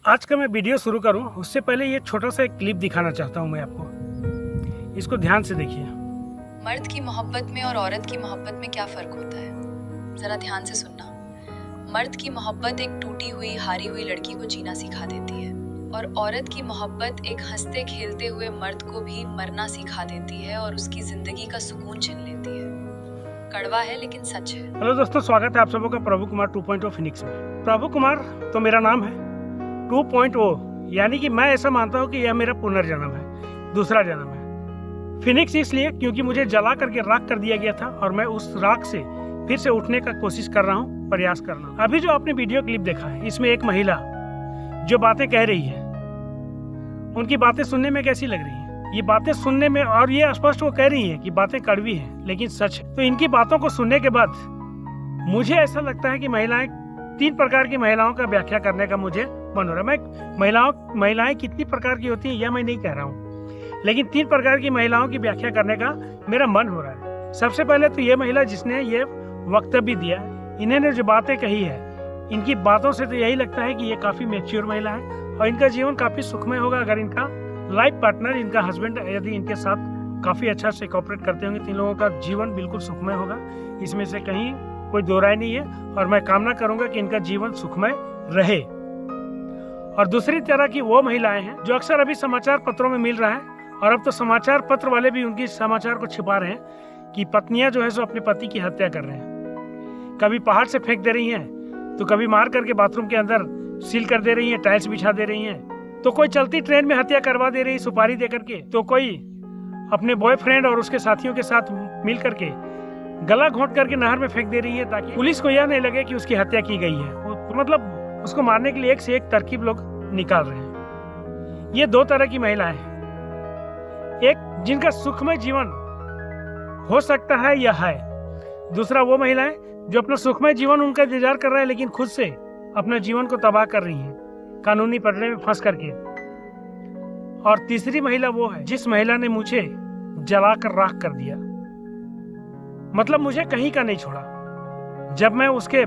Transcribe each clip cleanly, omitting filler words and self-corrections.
आज का मैं वीडियो शुरू करूं उससे पहले ये छोटा सा एक क्लिप दिखाना चाहता हूं मैं आपको। इसको ध्यान से देखिए। मर्द की मोहब्बत में और औरत की मोहब्बत में क्या फ़र्क होता है, ज़रा ध्यान से सुनना। मर्द की मोहब्बत एक टूटी हुई हारी हुई लड़की को जीना सिखा देती है और औरत की मोहब्बत एक हंसते खेलते हुए मर्द को भी मरना सिखा देती है और उसकी ज़िंदगी का सुकून छीन लेती है। कड़वा है लेकिन सच है। हेलो दोस्तों, स्वागत है आप सबों का प्रभु कुमार 2.0 फिनिक्स में। प्रभु कुमार तो मेरा नाम है, 2.0 यानी कि मैं ऐसा मानता हूँ कि यह मेरा पुनर्जन्म है, दूसरा जन्म है। फिनिक्स इसलिए क्योंकि मुझे जला करके राख कर दिया गया था और मैं उस राख से फिर से उठने का कोशिश कर रहा हूँ, प्रयास कर रहा हूँ। अभी जो आपने वीडियो क्लिप देखा है, इसमें एक महिला जो बातें कह रही है, उनकी बातें सुनने में कैसी लग रही है? ये बातें सुनने में, और ये स्पष्ट वो कह रही है कि बातें कड़वी हैं लेकिन सच है। तो इनकी बातों को सुनने के बाद मुझे ऐसा लगता है कि तीन प्रकार की महिलाओं का व्याख्या करने का मुझे मन हो रहा है। मैं महिलाएं कितनी प्रकार की होती हैं यह मैं नहीं कह रहा हूँ, लेकिन 3 प्रकार की महिलाओं की व्याख्या करने का मेरा मन हो रहा है। सबसे पहले तो ये महिला जिसने ये वक्तव्य दिया, इन्होंने जो बातें कही है, इनकी बातों से तो यही लगता है कि ये काफ़ी मैच्योर महिला है और इनका जीवन काफ़ी सुखमय होगा अगर इनका लाइफ पार्टनर, इनका हस्बैंड यदि इनके साथ काफ़ी अच्छा से कोऑपरेट करते होंगे तो इन लोगों का जीवन बिल्कुल सुखमय होगा। इसमें से कहीं कोई दो राय नहीं है और मैं कामना करूंगा कि इनका जीवन सुखमय रहे। और दूसरी तरह की वो महिलाएं हैं जो अक्सर अभी समाचार पत्रों में मिल रहा है, और अब तो समाचार पत्र वाले भी उनकी समाचार को छिपा रहे हैं कि पत्नियां जो है सो अपने पति की हत्या कर रहे हैं। कभी पहाड़ से फेंक दे रही हैं, तो कभी मार करके बाथरूम के अंदर सील कर दे रही हैं, टाइल्स बिछा दे रही हैं, तो कोई चलती ट्रेन में हत्या करवा दे रही सुपारी दे करके, तो कोई अपने बॉयफ्रेंड और उसके साथियों के साथ मिल करके गला घोंट करके नहर में फेंक दे रही है ताकि पुलिस को यह नहीं लगे कि उसकी हत्या की गई है। मतलब उसको मारने के लिए एक से एक तरकीब लोग निकाल रहे हैं। ये 2 तरह की महिलाएं हैं, एक जिनका सुखमय जीवन हो सकता है या है, दूसरा वो महिलाएं जो अपना सुखमय जीवन उनका इंतजार कर रहे हैं लेकिन खुद से अपने जीवन को तबाह कर रही हैं कानूनी पटड़े में फंस करके। और तीसरी महिला वो है जिस महिला ने मुझे जलाकर राख कर दिया, मतलब मुझे कहीं का नहीं छोड़ा। जब मैं उसके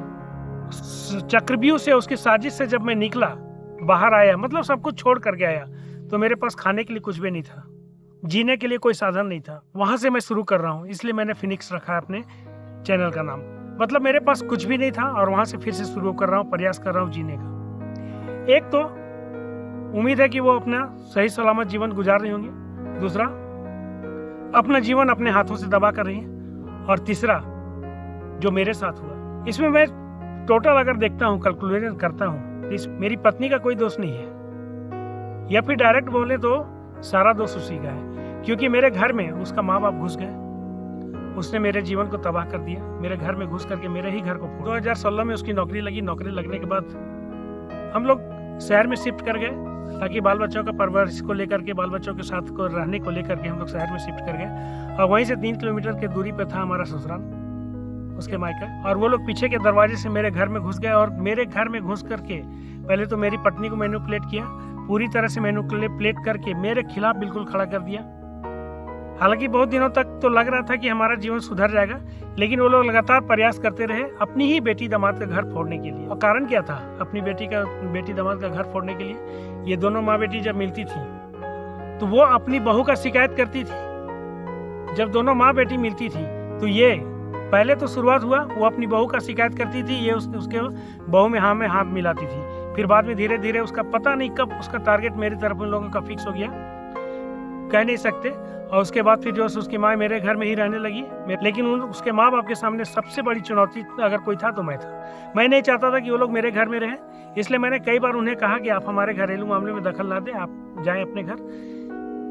चक्रव्यूह से, उसकी साजिश से जब मैं निकला, बाहर आया, मतलब सब कुछ छोड़ करके आया, तो मेरे पास खाने के लिए कुछ भी नहीं था, जीने के लिए कोई साधन नहीं था। वहां से मैं शुरू कर रहा हूँ, इसलिए मैंने फिनिक्स रखा है अपने चैनल का नाम। मतलब मेरे पास कुछ भी नहीं था और वहां से फिर से शुरू कर रहा हूँ, प्रयास कर रहा हूँ जीने का। एक तो उम्मीद है कि वो अपना सही सलामत जीवन गुजार रही होंगी, दूसरा अपना जीवन अपने हाथों से दबा कर रही है, और तीसरा जो मेरे साथ हुआ, इसमें मैं टोटल अगर देखता हूँ, कैलकुलेशन करता हूँ, तो मेरी पत्नी का कोई दोष नहीं है, या फिर डायरेक्ट बोले तो सारा दोष उसी का है, क्योंकि मेरे घर में उसका माँ बाप घुस गए, उसने मेरे जीवन को तबाह कर दिया। मेरे घर में घुस करके मेरे ही घर को 2016 में उसकी नौकरी लगी। नौकरी लगने के बाद हम लोग शहर में शिफ्ट कर गए ताकि बाल बच्चों का परवरिश को लेकर के, बाल बच्चों के साथ को रहने को लेकर के हम लोग शहर में शिफ्ट कर गए। और वहीं से 3 किलोमीटर की दूरी पे था हमारा ससुराल, उसके मायका। और वो लोग पीछे के दरवाजे से मेरे घर में घुस गए और मेरे घर में घुस करके पहले तो मेरी पत्नी को मैनिपुलेट किया, पूरी तरह से मैनिपुलेट करके मेरे खिलाफ बिल्कुल खड़ा कर दिया। हालांकि बहुत दिनों तक तो लग रहा था कि हमारा जीवन सुधर जाएगा, लेकिन वो लोग लगातार प्रयास करते रहे अपनी ही बेटी दामाद का घर फोड़ने के लिए। और कारण क्या था अपनी बेटी दामाद का घर फोड़ने के लिए? ये दोनों माँ बेटी जब मिलती थी तो वो अपनी बहू का शिकायत करती थी। जब दोनों माँ बेटी मिलती थी तो ये पहले तो शुरुआत हुआ, वो अपनी बहू का शिकायत करती थी, ये उसके बहू में हाथ मिलाती थी। फिर बाद में धीरे धीरे उसका पता नहीं कब उसका टारगेट मेरी तरफ उन लोगों का फिक्स हो गया, कह नहीं सकते। और उसके बाद फिर जो उसकी माँ मेरे घर में ही रहने लगी, लेकिन उसके माँ बाप के सामने सबसे बड़ी चुनौती अगर कोई था तो मैं था। मैं नहीं चाहता था कि वो लोग मेरे घर में रहें, इसलिए मैंने कई बार उन्हें कहा कि आप हमारे घरेलू मामले में दखल ना दें, आप जाएं अपने घर।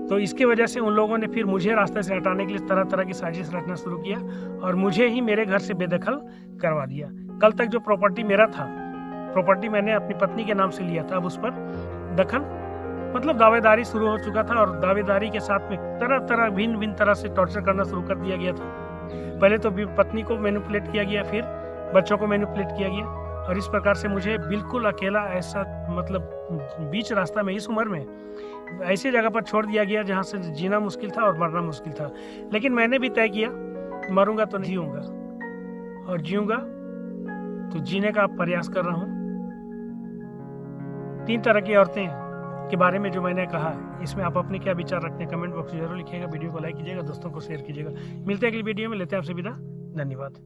तो इसकी वजह से उन लोगों ने फिर मुझे रास्ते से हटाने के लिए तरह तरह की साजिश रचना शुरू किया और मुझे ही मेरे घर से बेदखल करवा दिया। कल तक जो प्रॉपर्टी मेरा था, प्रॉपर्टी मैंने अपनी पत्नी के नाम से लिया था, अब उस पर दखल मतलब दावेदारी शुरू हो चुका था। और दावेदारी के साथ में तरह भिन्न तरह से टॉर्चर करना शुरू कर दिया गया था। पहले तो पत्नी को मैनिपुलेट किया गया, फिर बच्चों को मैनिपुलेट किया गया, और इस प्रकार से मुझे बिल्कुल अकेला, ऐसा मतलब बीच रास्ता में, इस उम्र में ऐसी जगह पर छोड़ दिया गया जहाँ से जीना मुश्किल था और मरना मुश्किल था। लेकिन मैंने भी तय किया, मरूंगा तो नहीं जीऊंगा, और जीऊंगा तो जीने का प्रयास कर रहा हूँ। 3 तरह की औरतें के बारे में जो मैंने कहा, इसमें आप अपने क्या विचार रखते हैं कमेंट बॉक्स में जरूर लिखिएगा। वीडियो को लाइक कीजिएगा, दोस्तों को शेयर कीजिएगा। मिलते हैं अगली वीडियो में, लेते हैं आपसे विदा। धन्यवाद।